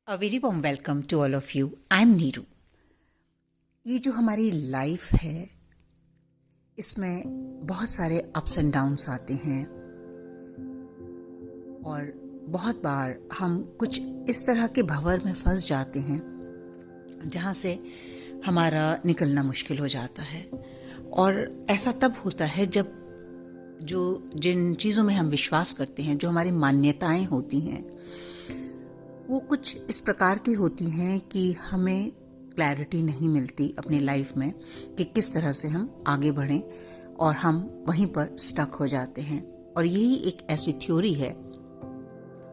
A very warm welcome to all of you. I'm Neeru. ये जो हमारी लाइफ है इसमें बहुत सारे अप्स एंड डाउन्स आते हैं और बहुत बार हम कुछ इस तरह के भंवर में फंस जाते हैं जहाँ से हमारा निकलना मुश्किल हो जाता है। और ऐसा तब होता है जब जिन चीज़ों में हम विश्वास करते हैं, जो हमारी मान्यताएं होती हैं, वो कुछ इस प्रकार की होती हैं कि हमें क्लैरिटी नहीं मिलती अपनी लाइफ में कि किस तरह से हम आगे बढ़ें और हम वहीं पर स्टक हो जाते हैं। और यही एक ऐसी थ्योरी है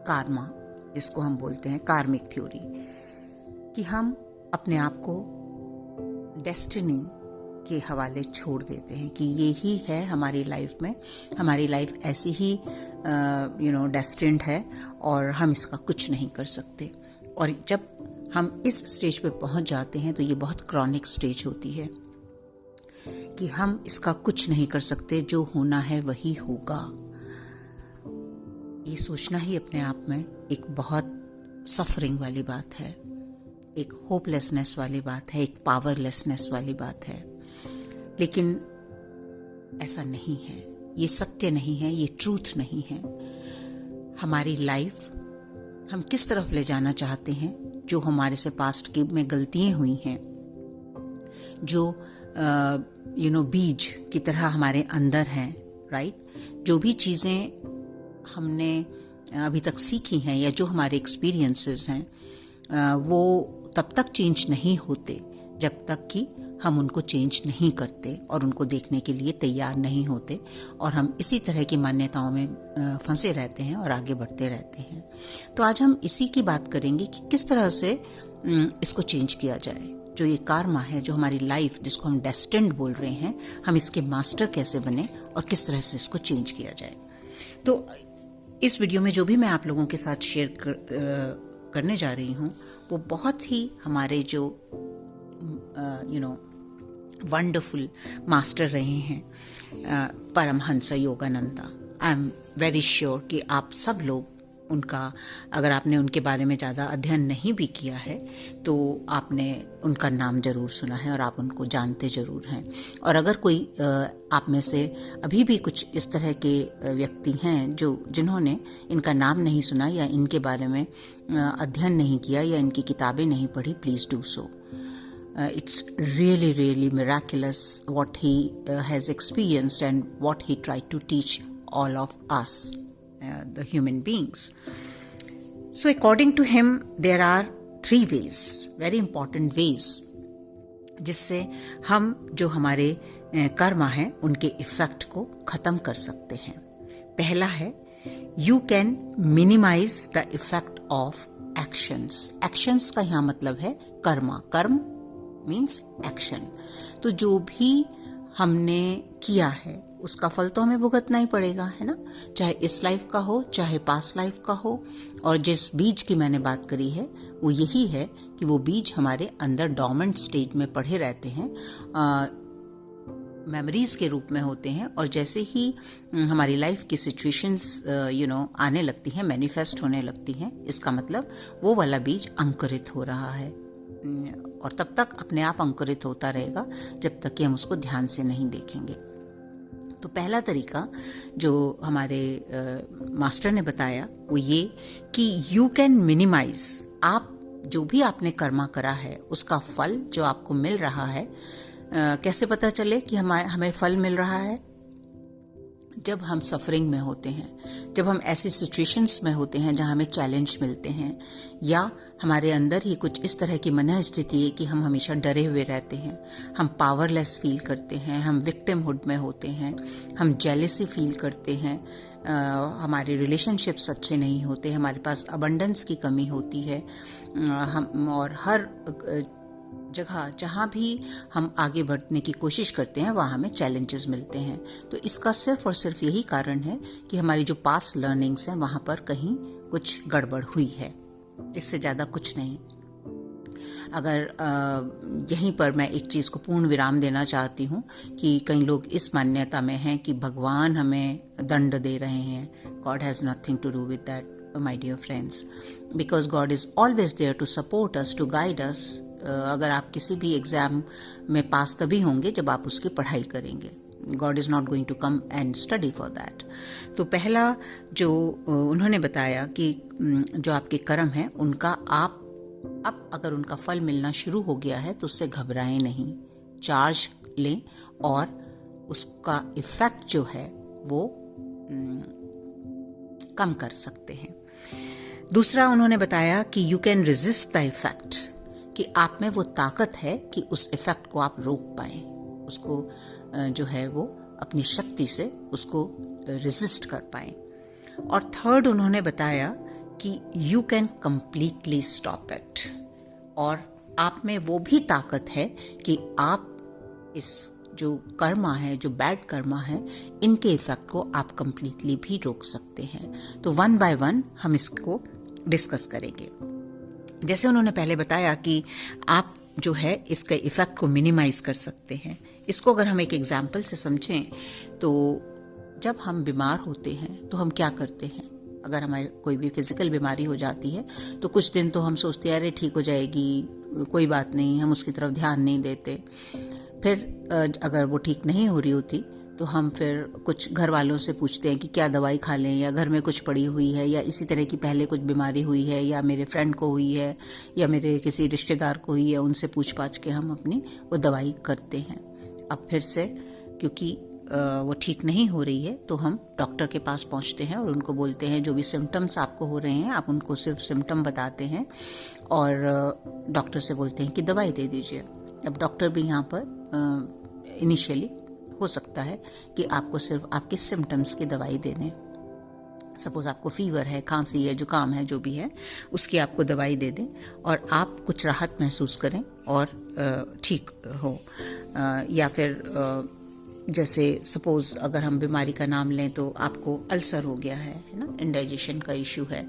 कार्मा, जिसको हम बोलते हैं कार्मिक थ्योरी, कि हम अपने आप को डेस्टिनी के हवाले छोड़ देते हैं कि ये ही है हमारी लाइफ में, हमारी लाइफ ऐसी ही डेस्टिन्ड है और हम इसका कुछ नहीं कर सकते। और जब हम इस स्टेज पे पहुंच जाते हैं तो ये बहुत क्रॉनिक स्टेज होती है कि हम इसका कुछ नहीं कर सकते, जो होना है वही होगा। ये सोचना ही अपने आप में एक बहुत सफरिंग वाली बात है, एक होपलेसनेस वाली बात है, एक पावरलेसनेस वाली बात है। लेकिन ऐसा नहीं है, ये सत्य नहीं है, ये ट्रूथ नहीं है। हमारी लाइफ हम किस तरफ ले जाना चाहते हैं, जो हमारे से पास्ट की में गलतियां हुई हैं, जो बीज की तरह हमारे अंदर हैं, राइट, जो भी चीज़ें हमने अभी तक सीखी हैं या जो हमारे एक्सपीरियंसेस हैं, वो तब तक चेंज नहीं होते जब तक कि हम उनको चेंज नहीं करते और उनको देखने के लिए तैयार नहीं होते, और हम इसी तरह की मान्यताओं में फंसे रहते हैं और आगे बढ़ते रहते हैं। तो आज हम इसी की बात करेंगे कि किस तरह से इसको चेंज किया जाए। जो ये कार्मा है, जो हमारी लाइफ, जिसको हम डेस्टिन्ड बोल रहे हैं, हम इसके मास्टर कैसे बने और किस तरह से इसको चेंज किया जाए। तो इस वीडियो में जो भी मैं आप लोगों के साथ शेयर करने जा रही हूँ, वो बहुत ही हमारे जो वंडरफुल मास्टर रहे हैं, Paramahansa Yogananda. I am very sure कि आप सब लोग उनका, अगर आपने उनके बारे में ज़्यादा अध्ययन नहीं भी किया है तो आपने उनका नाम ज़रूर सुना है और आप उनको जानते ज़रूर हैं। और अगर कोई आप में से अभी भी कुछ इस तरह के व्यक्ति हैं जिन्होंने इनका नाम नहीं सुना या इनके बारे में अध्ययन नहीं किया या इनकी किताबें नहीं पढ़ी, please do so. It's really miraculous what he has experienced and what he tried to teach all of us, the human beings. So according to him, there are 3 ways, very important ways, जिससे हम जो हमारे कर्मा हैं उनके effect को ख़त्म कर सकते हैं। पहला है, you can minimize the effect of actions. Actions का यहाँ मतलब है कर्मा. कर्म मीन्स एक्शन। तो जो भी हमने किया है उसका फल तो हमें भुगतना ही पड़ेगा, है ना, चाहे इस लाइफ का हो चाहे पास्ट लाइफ का हो। और जिस बीज की मैंने बात करी है वो यही है कि वो बीज हमारे अंदर डोर्मेंट स्टेज में पड़े रहते हैं, मेमोरीज के रूप में होते हैं, और जैसे ही हमारी लाइफ की सिचुएशंस आने लगती हैं, मैनिफेस्ट होने लगती हैं, इसका मतलब वो वाला बीज अंकुरित हो रहा है। और तब तक अपने आप अंकुरित होता रहेगा जब तक कि हम उसको ध्यान से नहीं देखेंगे। तो पहला तरीका जो हमारे मास्टर ने बताया वो ये कि यू कैन मिनिमाइज, आप जो भी आपने कर्मा करा है उसका फल जो आपको मिल रहा है, कैसे पता चले कि हमें फल मिल रहा है? जब हम सफरिंग में होते हैं, जब हम ऐसी सिचुएशंस में होते हैं जहां हमें चैलेंज मिलते हैं, या हमारे अंदर ही कुछ इस तरह की मन स्थिति है कि हम हमेशा डरे हुए रहते हैं, हम पावरलेस फील करते हैं, हम विक्टिमहुड में होते हैं, हम जेलेसी फील करते हैं, हमारे रिलेशनशिप्स अच्छे नहीं होते, हमारे पास अबंडेंस की कमी होती है, और हर जगह जहाँ भी हम आगे बढ़ने की कोशिश करते हैं वहाँ हमें चैलेंजेस मिलते हैं। तो इसका सिर्फ और सिर्फ यही कारण है कि हमारी जो पास्ट लर्निंग्स हैं वहाँ पर कहीं कुछ गड़बड़ हुई है, इससे ज़्यादा कुछ नहीं। अगर यहीं पर मैं एक चीज़ को पूर्ण विराम देना चाहती हूँ कि कई लोग इस मान्यता में हैं कि भगवान हमें दंड दे रहे हैं, God has nothing to do with that. my dear friends, because God is always there to support us, to guide us. अगर आप किसी भी एग्ज़ाम में पास तभी होंगे जब आप उसकी पढ़ाई करेंगे. God is not going to come and study for that. तो पहला जो उन्होंने बताया कि जो आपके कर्म हैं उनका आप अब अगर उनका फल मिलना शुरू हो गया है तो उससे घबराएं नहीं, चार्ज लें और उसका इफ़ेक्ट जो है वो कम कर सकते हैं. दूसरा उन्होंने बताया कि you can resist the effect, कि आप में वो ताकत है कि उस इफेक्ट को आप रोक पाएं, उसको जो है वो अपनी शक्ति से उसको रेजिस्ट कर पाएं. और थर्ड उन्होंने बताया कि you can completely stop it, और आप में वो भी ताकत है कि आप इस जो कर्मा है, जो बैड कर्मा है, इनके इफेक्ट को आप कंप्लीटली भी रोक सकते हैं. तो वन बाय वन हम इसको डिस्कस करेंगे. जैसे उन्होंने पहले बताया कि आप जो है इसके इफेक्ट को मिनिमाइज कर सकते हैं. इसको अगर हम एक एग्जाम्पल से समझें तो जब हम बीमार होते हैं तो हम क्या करते हैं, अगर हमारे कोई भी फिजिकल बीमारी हो जाती है तो कुछ दिन तो हम सोचते हैं अरे ठीक हो जाएगी, कोई बात नहीं, हम उसकी तरफ ध्यान नहीं देते. फिर अगर वो ठीक नहीं हो रही होती तो हम फिर कुछ घर वालों से पूछते हैं कि क्या दवाई खा लें, या घर में कुछ पड़ी हुई है, या इसी तरह की पहले कुछ बीमारी हुई है, या मेरे फ्रेंड को हुई है, या मेरे किसी रिश्तेदार को हुई है, उनसे पूछ पाछ के हम अपनी वो दवाई करते हैं. अब फिर से क्योंकि वो ठीक नहीं हो रही है तो हम डॉक्टर के पास पहुंचते हैं और उनको बोलते हैं जो भी सिम्टम्स आपको हो रहे हैं आप उनको सिर्फ सिम्टम बताते हैं और डॉक्टर से बोलते हैं कि दवाई दे दीजिए. अब डॉक्टर भी यहाँ पर इनिशियली हो सकता है कि आपको सिर्फ आपके सिम्टम्स की दवाई दे दें. सपोज आपको फीवर है, खांसी है, जुकाम है, जो भी है उसकी आपको दवाई दे दें और आप कुछ राहत महसूस करें और ठीक हो. या फिर जैसे सपोज अगर हम बीमारी का नाम लें तो आपको अल्सर हो गया है ना, इंडाइजेशन का इशू है,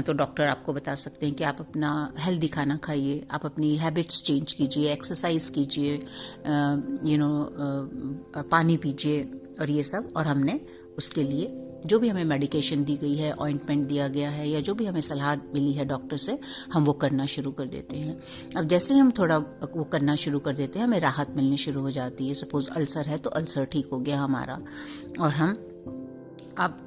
तो डॉक्टर आपको बता सकते हैं कि आप अपना हेल्दी खाना खाइए, आप अपनी हैबिट्स चेंज कीजिए, एक्सरसाइज कीजिए, पानी पीजिए और ये सब. और हमने उसके लिए जो भी हमें मेडिकेशन दी गई है, ऑइंटमेंट दिया गया है, या जो भी हमें सलाह मिली है डॉक्टर से, हम वो करना शुरू कर देते हैं. अब जैसे ही हम थोड़ा वो करना शुरू कर देते हैं हमें राहत मिलनी शुरू हो जाती है. सपोज अल्सर है तो अल्सर ठीक हो गया हमारा, और हम अब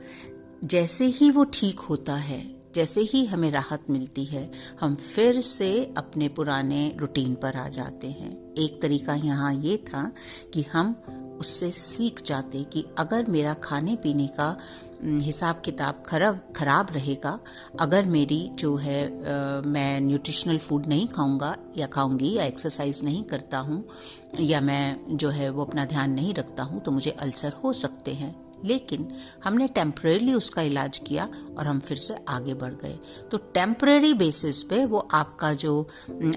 जैसे ही वो ठीक होता है, जैसे ही हमें राहत मिलती है, हम फिर से अपने पुराने रूटीन पर आ जाते हैं. एक तरीका यहाँ ये था कि हम उससे सीख जाते कि अगर मेरा खाने पीने का हिसाब किताब खराब रहेगा, अगर मेरी जो है मैं न्यूट्रिशनल फूड नहीं खाऊंगा या खाऊंगी, या एक्सरसाइज नहीं करता हूँ, या मैं जो है वो अपना ध्यान नहीं रखता हूँ, तो मुझे अल्सर हो सकते हैं. लेकिन हमने टेम्परेरी उसका इलाज किया और हम फिर से आगे बढ़ गए. तो टेम्परेरी बेसिस पे वो आपका जो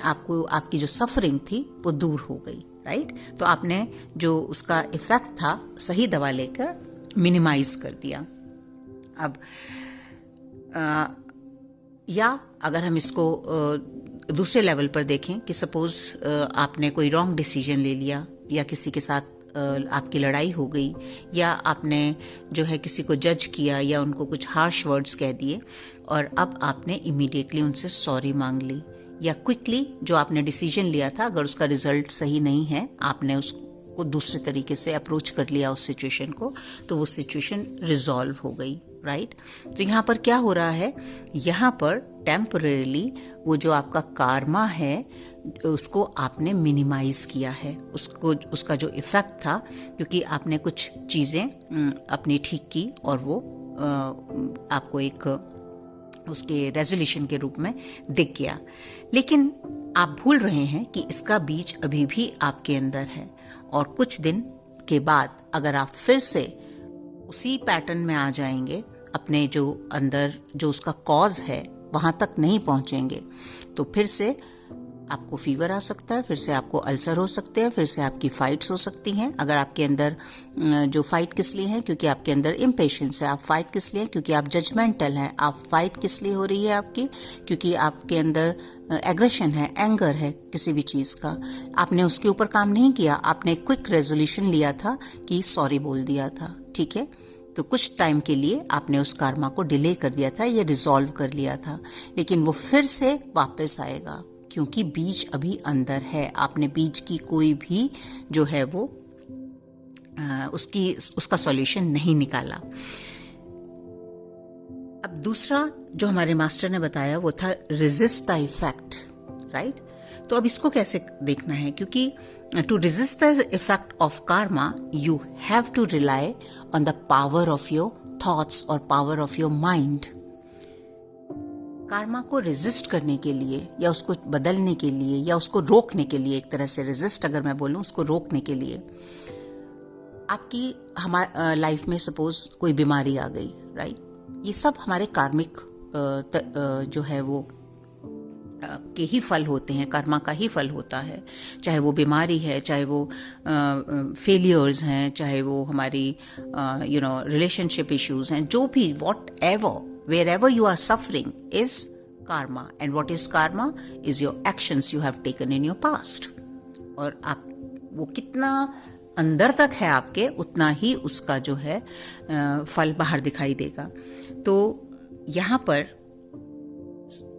आपकी जो सफरिंग थी वो दूर हो गई, राइट. तो आपने जो उसका इफेक्ट था सही दवा लेकर मिनिमाइज कर दिया. अब या अगर हम इसको दूसरे लेवल पर देखें कि सपोज आपने कोई रॉन्ग डिसीजन ले लिया, या किसी के साथ आपकी लड़ाई हो गई, या आपने जो है किसी को जज किया या उनको कुछ हार्श वर्ड्स कह दिए, और अब आपने इमीडिएटली उनसे सॉरी मांग ली, या क्विकली जो आपने डिसीजन लिया था अगर उसका रिजल्ट सही नहीं है, आपने उसको दूसरे तरीके से अप्रोच कर लिया उस सिचुएशन को, तो वो सिचुएशन रिजॉल्व हो गई, राइट. तो यहाँ पर क्या हो रहा है, यहाँ पर टेम्परेरीली वो जो आपका कार्मा है उसको आपने मिनिमाइज किया है, उसका जो इफेक्ट था, क्योंकि आपने कुछ चीज़ें अपनी ठीक की और वो आपको एक उसके रेजोल्यूशन के रूप में दिख गया. लेकिन आप भूल रहे हैं कि इसका बीज अभी भी आपके अंदर है, और कुछ दिन के बाद अगर आप फिर से उसी पैटर्न में आ जाएंगे, अपने जो अंदर जो उसका कॉज है वहाँ तक नहीं पहुँचेंगे, तो फिर से आपको फीवर आ सकता है, फिर से आपको अल्सर हो सकते हैं, फिर से आपकी फाइट्स हो सकती हैं. अगर आपके अंदर जो फाइट किस लिए है, क्योंकि आपके अंदर इम्पेशेंस है. आप फाइट किस लिए, क्योंकि आप जजमेंटल हैं. आप फाइट किस लिए हो रही है आपकी, क्योंकि आपके अंदर एग्रेशन है, एंगर है किसी भी चीज़ का. आपने उसके ऊपर काम नहीं किया, आपने क्विक रेजोल्यूशन लिया था कि सॉरी बोल दिया था, ठीक है. तो कुछ टाइम के लिए आपने उस karma को डिले कर दिया था या रिजॉल्व कर लिया था, लेकिन वो फिर से वापस आएगा क्योंकि बीज अभी अंदर है। आपने बीज की कोई भी जो है वो उसका सॉल्यूशन नहीं निकाला। अब दूसरा जो हमारे मास्टर ने बताया वो था रेजिस्ट द इफेक्ट, राइट। तो अब इसको कैसे देखना है, क्योंकि to resist the effect of karma you have to rely on the power of your thoughts और power of your mind. karma को रेजिस्ट करने के लिए या उसको बदलने के लिए या उसको रोकने के लिए, एक तरह से रेजिस्ट अगर मैं बोलूं, उसको रोकने के लिए आपकी हमारे लाइफ में सपोज कोई बीमारी आ गई, राइट। ये सब हमारे कार्मिक जो है वो के ही फल होते हैं, कर्मा का ही फल होता है। चाहे वो बीमारी है, चाहे वो फेलियर्स हैं, चाहे वो हमारी रिलेशनशिप इश्यूज हैं, जो भी whatever wherever you are suffering is karma, and what is karma is your actions you have taken in your past। और आप वो कितना अंदर तक है आपके, उतना ही उसका जो है फल बाहर दिखाई देगा। तो यहाँ पर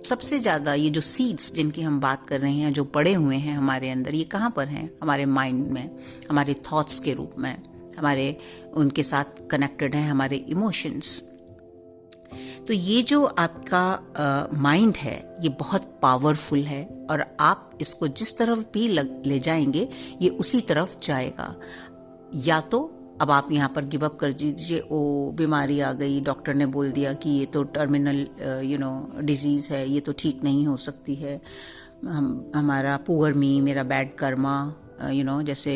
सबसे ज़्यादा ये जो सीड्स जिनकी हम बात कर रहे हैं, जो पड़े हुए हैं हमारे अंदर, ये कहाँ पर हैं? हमारे माइंड में, हमारे थॉट्स के रूप में, हमारे उनके साथ कनेक्टेड हैं हमारे इमोशंस। तो ये जो आपका माइंड है ये बहुत पावरफुल है और आप इसको जिस तरफ भी ले जाएंगे ये उसी तरफ जाएगा। या तो अब आप यहाँ पर गिव अप कर दीजिए, ओ बीमारी आ गई, डॉक्टर ने बोल दिया कि ये तो टर्मिनल डिजीज़ है, ये तो ठीक नहीं हो सकती है, हमारा पुअर मी, मेरा बैड कर्मा, जैसे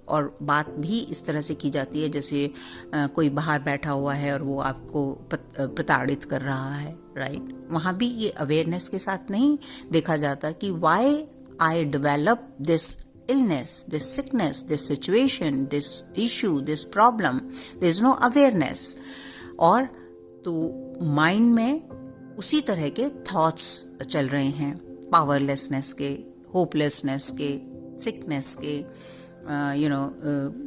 और बात भी इस तरह से की जाती है जैसे कोई बाहर बैठा हुआ है और वो आपको प्रताड़ित कर रहा है, राइट। वहाँ भी ये अवेयरनेस के साथ नहीं देखा जाता कि why I develop this illness, this sickness, this situation, this issue, this problem, there is no awareness। और तो माइंड में उसी तरह के थॉट्स चल रहे हैं, पावरलेसनेस के, होपलेसनेस के, सिकनेस के,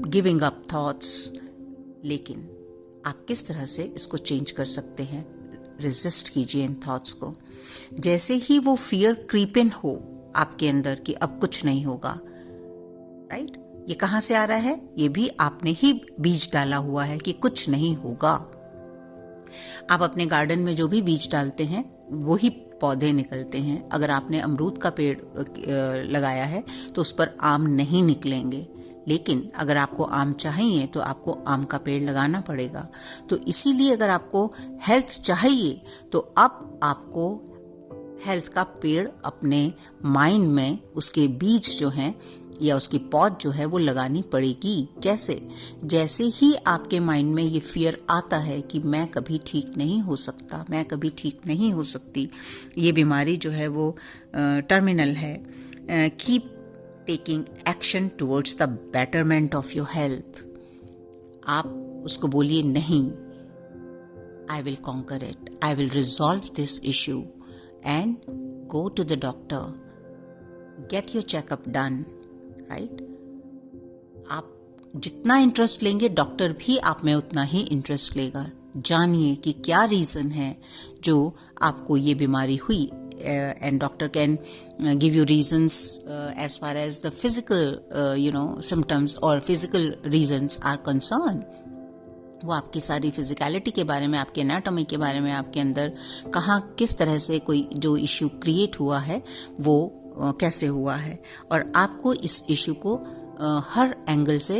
गिविंग अप थॉट्स। लेकिन आप किस तरह से इसको चेंज कर सकते हैं? रेजिस्ट कीजिए इन थॉट्स को। जैसे ही वो फियर क्रीप इन हो आपके अंदर कि अब कुछ नहीं होगा, राइट, ये कहाँ से आ रहा है? ये भी आपने ही बीज डाला हुआ है कि कुछ नहीं होगा। आप अपने गार्डन में जो भी बीज डालते हैं वो ही पौधे निकलते हैं। अगर आपने अमरूद का पेड़ लगाया है तो उस पर आम नहीं निकलेंगे, लेकिन अगर आपको आम चाहिए तो आपको आम का पेड़ लगाना पड़ेगा। तो इसीलिए अगर आपको हेल्थ चाहिए तो अब आपको हेल्थ का पेड़ अपने माइंड में, उसके बीज जो हैं या उसकी पौध जो है वो लगानी पड़ेगी। कैसे? जैसे ही आपके माइंड में ये फियर आता है कि मैं कभी ठीक नहीं हो सकता, मैं कभी ठीक नहीं हो सकती, ये बीमारी जो है वो टर्मिनल है, keep taking action towards the betterment of your health. आप उसको बोलिए नहीं, I will conquer it, I will resolve this issue and go to the doctor, get your checkup done, right. आप जितना इंटरेस्ट लेंगे डॉक्टर भी आप में उतना ही इंटरेस्ट लेगा। जानिए कि क्या रीज़न है जो आपको ये बीमारी हुई, and doctor can give you reasons as far as the physical symptoms और फिजिकल रीजंस आर कंसर्न। वो आपकी सारी फिजिकलिटी के बारे में, आपके एनाटॉमी के बारे में, आपके अंदर कहाँ किस तरह से कोई जो इश्यू क्रिएट हुआ है वो कैसे हुआ है, और आपको इस इश्यू को हर एंगल से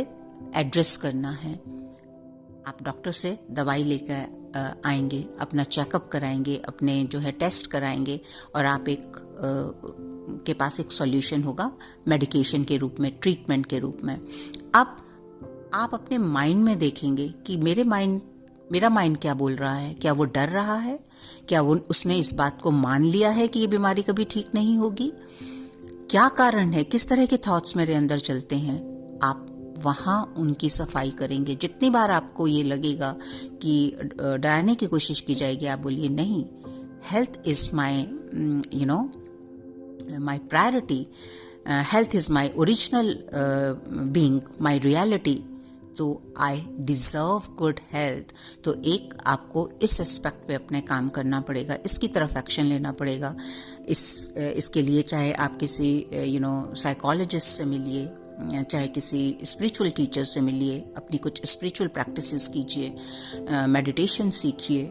एड्रेस करना है। आप डॉक्टर से दवाई लेकर आएंगे, अपना चेकअप कराएंगे, अपने जो है टेस्ट कराएंगे, और आप के पास एक सॉल्यूशन होगा मेडिकेशन के रूप में, ट्रीटमेंट के रूप में। अब आप अपने माइंड में देखेंगे कि मेरा माइंड क्या बोल रहा है। क्या वो डर रहा है? क्या उसने इस बात को मान लिया है कि ये बीमारी कभी ठीक नहीं होगी? क्या कारण है? किस तरह के थॉट्स मेरे अंदर चलते हैं? आप वहाँ उनकी सफाई करेंगे। जितनी बार आपको ये लगेगा कि डराने की कोशिश की जाएगी, आप बोलिए नहीं, health is my my priority, health is my original being, my reality. तो आई डिज़र्व गुड हेल्थ, तो एक आपको इस एस्पेक्ट पे अपने काम करना पड़ेगा, इसकी तरफ एक्शन लेना पड़ेगा। इसके लिए चाहे आप किसी साइकोलॉजिस्ट से मिलिए, चाहे किसी स्पिरिचुअल टीचर से मिलिए, अपनी कुछ स्पिरिचुअल प्रैक्टिसेस कीजिए, मेडिटेशन सीखिए,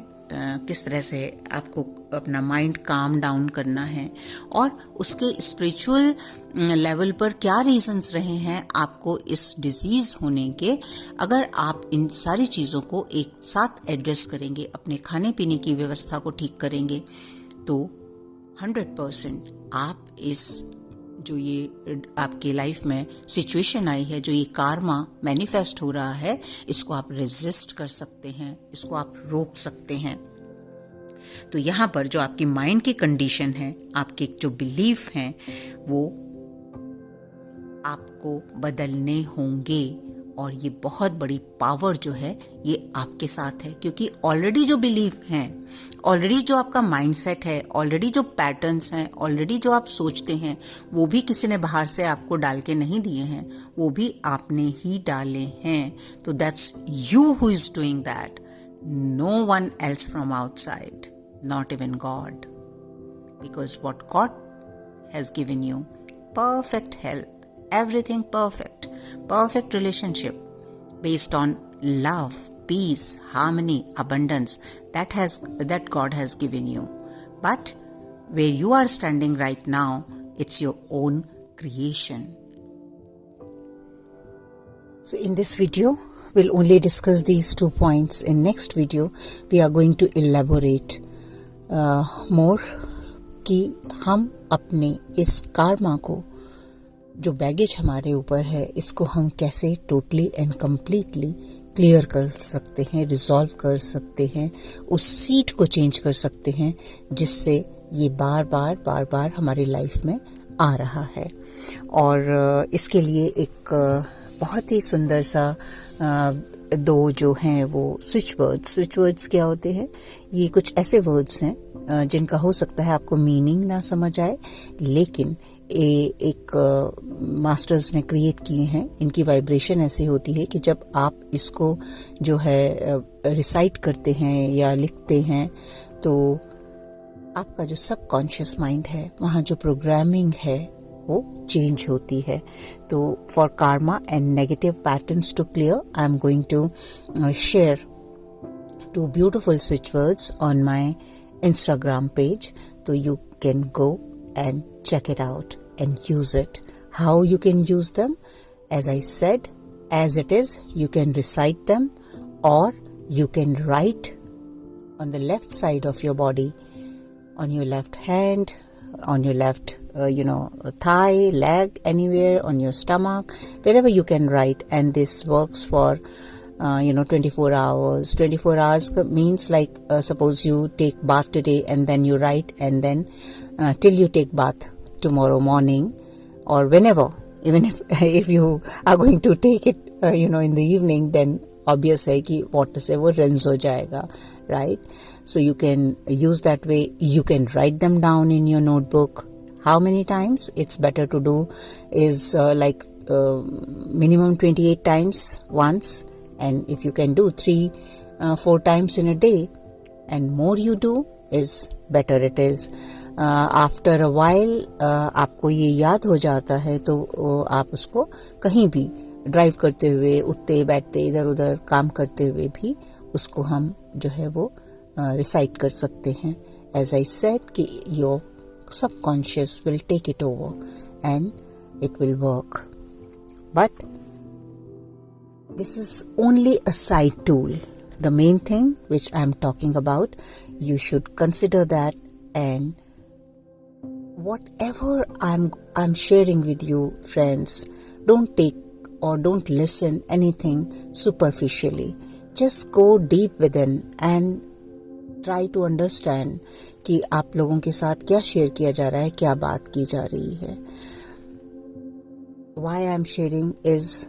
किस तरह से आपको अपना माइंड काम डाउन करना है, और उसके स्पिरिचुअल लेवल पर क्या रीजंस रहे हैं आपको इस डिजीज़ होने के। अगर आप इन सारी चीज़ों को एक साथ एड्रेस करेंगे, अपने खाने पीने की व्यवस्था को ठीक करेंगे, तो 100% आप इस जो ये आपके लाइफ में सिचुएशन आई है, जो ये कार्मा मैनिफेस्ट हो रहा है, इसको आप रेजिस्ट कर सकते हैं, इसको आप रोक सकते हैं। तो यहाँ पर जो आपकी माइंड की कंडीशन है, आपके जो बिलीफ हैं, वो आपको बदलने होंगे, और ये बहुत बड़ी पावर जो है ये आपके साथ है, क्योंकि ऑलरेडी जो बिलीफ हैं, ऑलरेडी जो आपका माइंडसेट है, ऑलरेडी जो पैटर्न्स हैं, ऑलरेडी जो आप सोचते हैं, वो भी किसी ने बाहर से आपको डाल के नहीं दिए हैं, वो भी आपने ही डाले हैं। तो that's you who is doing that, no one else from outside, not even God, because what God has given you perfect health, everything perfect, perfect relationship based on love, peace, harmony, abundance that God has given you. But where you are standing right now, it's your own creation. So in this video, we'll only discuss these 2 points. In next video, we are going to elaborate more कि हम अपने इस karma को, जो baggage हमारे ऊपर है, इसको हम कैसे टोटली एंड कम्प्लीटली क्लियर कर सकते हैं, रिजॉल्व कर सकते हैं, उस सीट को चेंज कर सकते हैं जिससे ये बार बार हमारी लाइफ में आ रहा है। और इसके लिए एक बहुत ही सुंदर सा 2 जो हैं वो स्विच वर्ड्स क्या होते हैं? ये कुछ ऐसे वर्ड्स हैं जिनका हो सकता है आपको मीनिंग ना समझ आए, लेकिन एक मास्टर्स ने क्रिएट किए हैं। इनकी वाइब्रेशन ऐसी होती है कि जब आप इसको जो है रिसाइट करते हैं या लिखते हैं, तो आपका जो सबकॉन्शियस माइंड है, वहाँ जो प्रोग्रामिंग है वो चेंज होती है। तो for karma and negative patterns to clear, I am going to share 2 beautiful switch words on my Instagram page, so you can go and check it out and use it. How you can use them? As I said, as it is, you can recite them, or you can write on the left side of your body, on your left hand, on your left thigh, leg, anywhere, on your stomach, wherever you can write. And this works for 24 hours. 24 hours means like suppose you take bath today and then you write, and then till you take bath tomorrow morning, or whenever, even if you are going to take it in the evening, then obvious है कि water से वो rinse हो जाएगा, right? So you can use that way. You can write them down in your notebook. How many times? It's better to do is minimum 28 times once, and if you can do 3-4 times in a day, and more you do is better it is. After a while आपको ये याद हो जाता है, तो आप उसको कहीं भी ड्राइव करते हुए, उठते बैठते, इधर उधर काम करते हुए भी उसको हम जो है वो रिसाइट कर सकते हैं। एज आई सेड कि your subconscious will take it over and it will work, but this is only a side tool. The main thing which I am talking about, you should consider that, and whatever I'm sharing with you, friends, don't take or don't listen anything superficially. Just go deep within and try to understand कि आप लोगों के साथ क्या share किया जा रहा है, क्या बात की जा रही है. Why I'm sharing is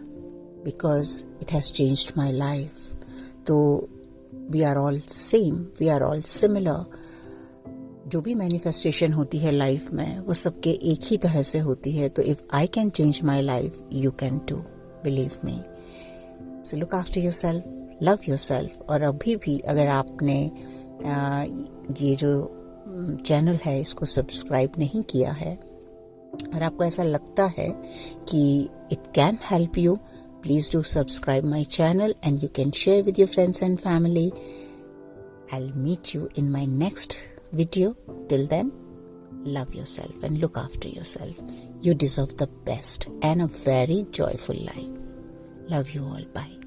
because it has changed my life. तो we are all same, we are all similar. जो भी मैनिफेस्टेशन होती है लाइफ में, वो सबके एक ही तरह से होती है. तो if I can change my life, you can too. Believe me. So look after yourself, love yourself. और अभी भी अगर आपने ये जो चैनल है इसको सब्सक्राइब नहीं किया है और आपको ऐसा लगता है कि it can help you, please do subscribe my channel and you can share with your friends and family. I'll meet you in my next video. Till then, love yourself and look after yourself. You deserve the best and a very joyful life. Love you all. Bye.